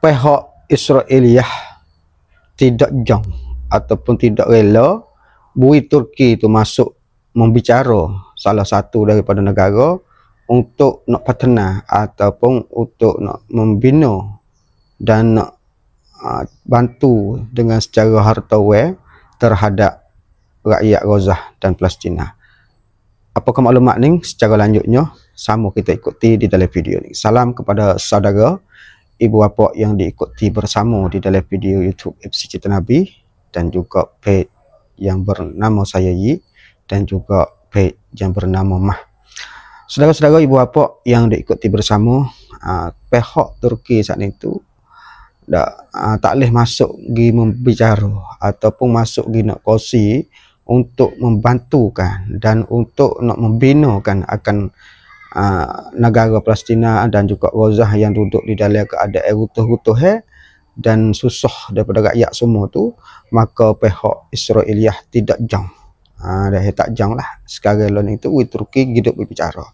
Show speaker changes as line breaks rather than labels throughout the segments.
pihak Israeliah tidak jang ataupun tidak rela bui Turki itu masuk membicara salah satu daripada negara untuk nak partner ataupun untuk nak membina dan nak bantu dengan secara harta terhadap rakyat Gaza dan Palestina. Apakah maklumat ni secara lanjutnya sama kita ikuti di dalam video ni. Salam kepada saudara, ibu bapa yang diikuti bersama di dalam video YouTube FC Cerita Nabi dan juga page yang bernama saya Yi dan juga page yang bernama Mah. Saudara-saudara, ibu bapa yang diikuti bersama, pihak Turki saat itu tak boleh masuk pergi membicara ataupun masuk pergi nak kongsi untuk membantukan dan untuk nak membinakan akan negara Palestina dan juga Gaza yang duduk di dalam keadaan runtuh-runtuh dan susah daripada rakyat semua tu, maka pihak Israeliah tidak jang. Dah tak jang lah. Sekarang ni tu Turki hidup berbicara.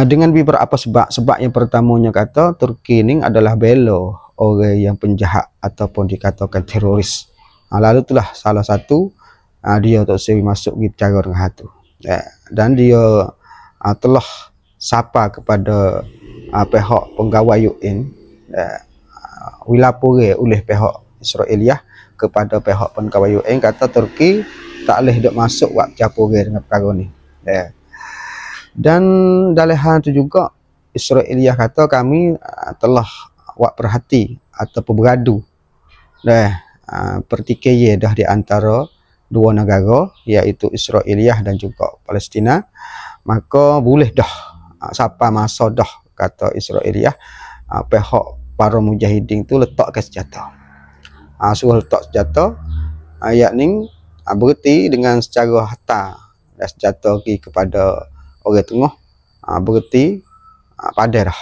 Dengan beberapa sebab. Sebab yang pertamanya kata Turki ni adalah bela orang yang penjahat ataupun dikatakan teroris. Lalu itulah salah satu dia tak seri masuk bicara dengan hatu. Dan dia telah sapa kepada pihak pegawai UN dilapori oleh pihak Israeliah kepada pihak pegawai UN kata Turki tak boleh dok masuk buat capuri dengan perkara ni. Dan dalam hal itu juga Israeliah kata kami telah buat perhati ataupun beradu pertikaian dah di antara dua negara iaitu Israeliah dan juga Palestina, maka boleh dah siapa masa dah kata Israeliah pihak para mujahidin tu letakkan senjata. Suruh letak senjata, ayat ni berhenti dengan secara harta dan senjata kepada orang tengah, berhenti pada dah.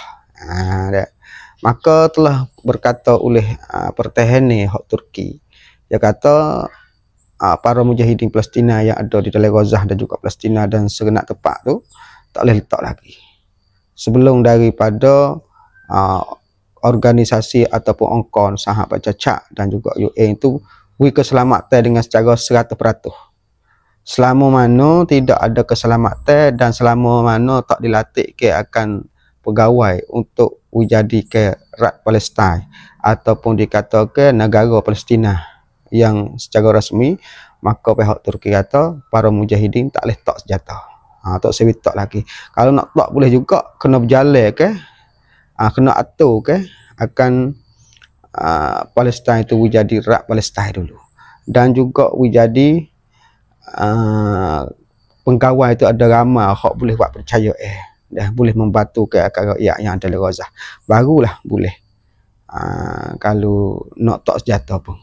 Maka telah berkata oleh pertahanan hak Turki, dia kata para mujahidin Palestina yang ada di dalam Gaza dan juga Palestina dan segenap tempat tu tak boleh letak lagi sebelum daripada organisasi ataupun ongkon sahabat cacak dan juga UN itu beri keselamatan dengan secara 100%. Selama mana tidak ada keselamatan dan selama mana tak dilatih ke akan pegawai untuk menjadi ke rakyat Palestin ataupun dikatakan negara Palestina yang secara rasmi, maka pihak Turki kata para mujahidin tak boleh tak senjata. Tak boleh tak lagi. Kalau nak tak boleh juga kena berjalan ke, kena atur ke akan Palestin itu menjadi rakyat Palestin dulu. Dan juga menjadi pegawai itu ada ramai hak boleh buat percaya dah boleh membantu ke rakyat yang ada di Gaza. Barulah boleh kalau nak tak senjata pun.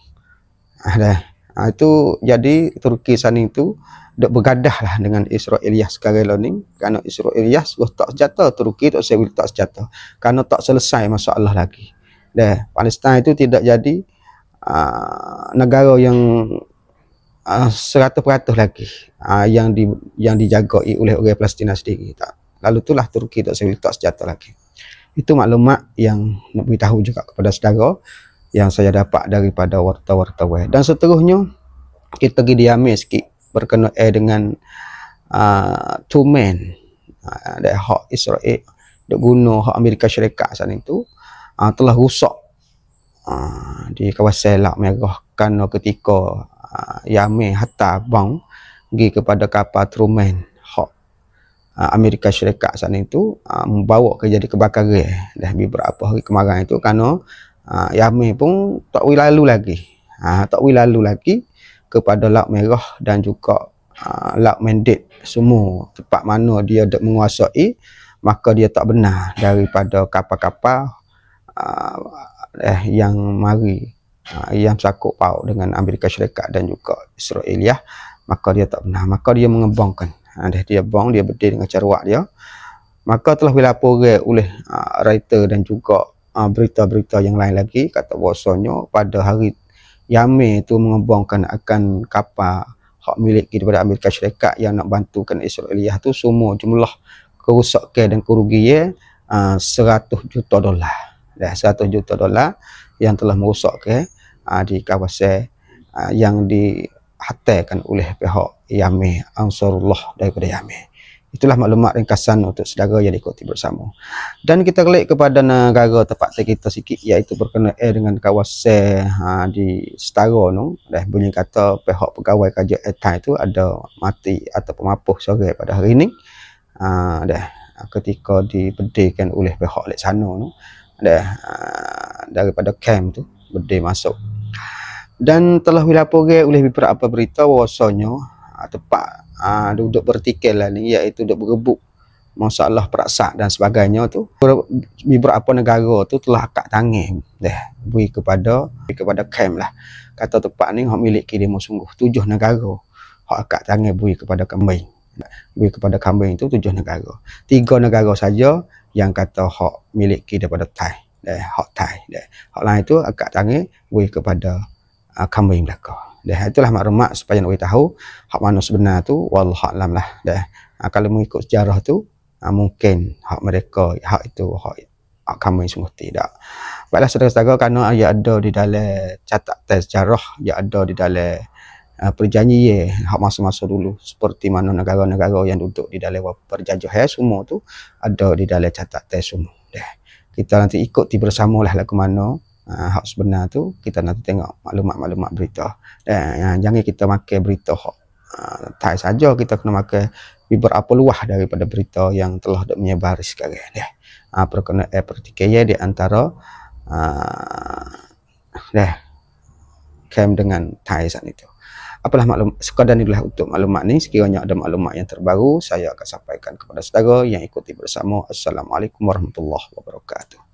Itu jadi Turki sana itu dok bergadah lah dengan Israeliah sekarang ni, kerana Israeliah suruh tak senjata, Turki tak seri tak senjata kerana tak selesai masalah lagi. Palestin itu tidak jadi negara yang 100% lagi yang dijagai oleh orang Palestina sendiri. Lalu itulah Turki tak seri tak senjata lagi. Itu maklumat yang nak beritahu juga kepada saudara yang saya dapat daripada wartawan. Dan seterusnya kita pergi diambil sikit berkenaan dengan two men hak Israel dok guna hak Amerika Syarikat sana itu telah rusak di kawasan Laut Merah kerana ketika Yamin hantar bom pergi kepada kapal Truman hak Amerika Syarikat sana itu membawa ke jadi kebakaran dah beberapa hari kemarin itu kerana Yamin pun tak boleh lalu lagi kepada Laut Merah dan juga Laut Mandate semua tempat mana dia dak menguasai, maka dia tak benar daripada kapal-kapal yang mari yang sakut paut dengan Amerika Syarikat dan juga Israeliah, maka dia tak benar, maka dia mengembangkan dia berdiri dengan carwak dia, maka telah dilaporkan oleh writer dan juga berita-berita yang lain lagi kata bahasanya pada hari Yamin itu mengembangkan akan kapal hak milik daripada Amerika Syarikat yang nak bantukan Israeliah tu semua jumlah kerusakan dan kerugian $100 juta. dah 100 juta dolar yang telah merosakkan di kawasan yang dihantarkan oleh pihak Yaman Ansarullah daripada Yaman. Itulah maklumat ringkasan untuk saudara yang diikuti bersama. Dan kita klik kepada negara tempat kita sikit, iaitu berkenaan dengan kawasan di Setara tu. Dah bunyi kata pihak pegawai kerajaan Thai itu ada mati ataupun mapuh sore pada hari ini. Dah ketika dibedihkan oleh pihak lek sana tu. Dah daripada camp tu bedih masuk. Dan telah dilaporkan oleh beberapa berita bahawasanya tempat duduk bertikai lah ni, iaitu duduk berebut masalah peraksak dan sebagainya tu, beberapa negara tu telah akad tangan beri kepada camp lah. Kata tempat ni hak milik demo sungguh 7 negara hak akad tangan beri kepada kambing. Beri kepada kambing tu 7 negara. 3 negara saja yang kata hak milik daripada Thai. Hak Thai. Hak lain tu akad tangan beri kepada kambing belaka. Itulah maklumat supaya nak tahu hak mana sebenar tu, wallahu alam lah. Kalau mengikut sejarah tu mungkin hak mereka, hak itu hak kami sungguh tidak. Baiklah saudara-saudara, kerana ia ada di dalam catatan sejarah, ia ada di dalam perjanjian hak masa-masa dulu, seperti mana negara-negara yang duduk di dalam perjanjian semua tu ada di dalam catatan semua. Kita nanti ikuti bersamalah ke mana hak sebenar tu, kita nanti tengok maklumat-maklumat berita. Jangan kita makan berita hak Thai saja, kita kena makan beberapa luah daripada berita yang telah menyebar sekarang. Perkenaan pertikaian di antara camp dengan Thai saat itu. Apalah maklum, sekadar inilah untuk maklumat ni. Sekiranya ada maklumat yang terbaru, saya akan sampaikan kepada saudara yang ikuti bersama. Assalamualaikum warahmatullahi wabarakatuh.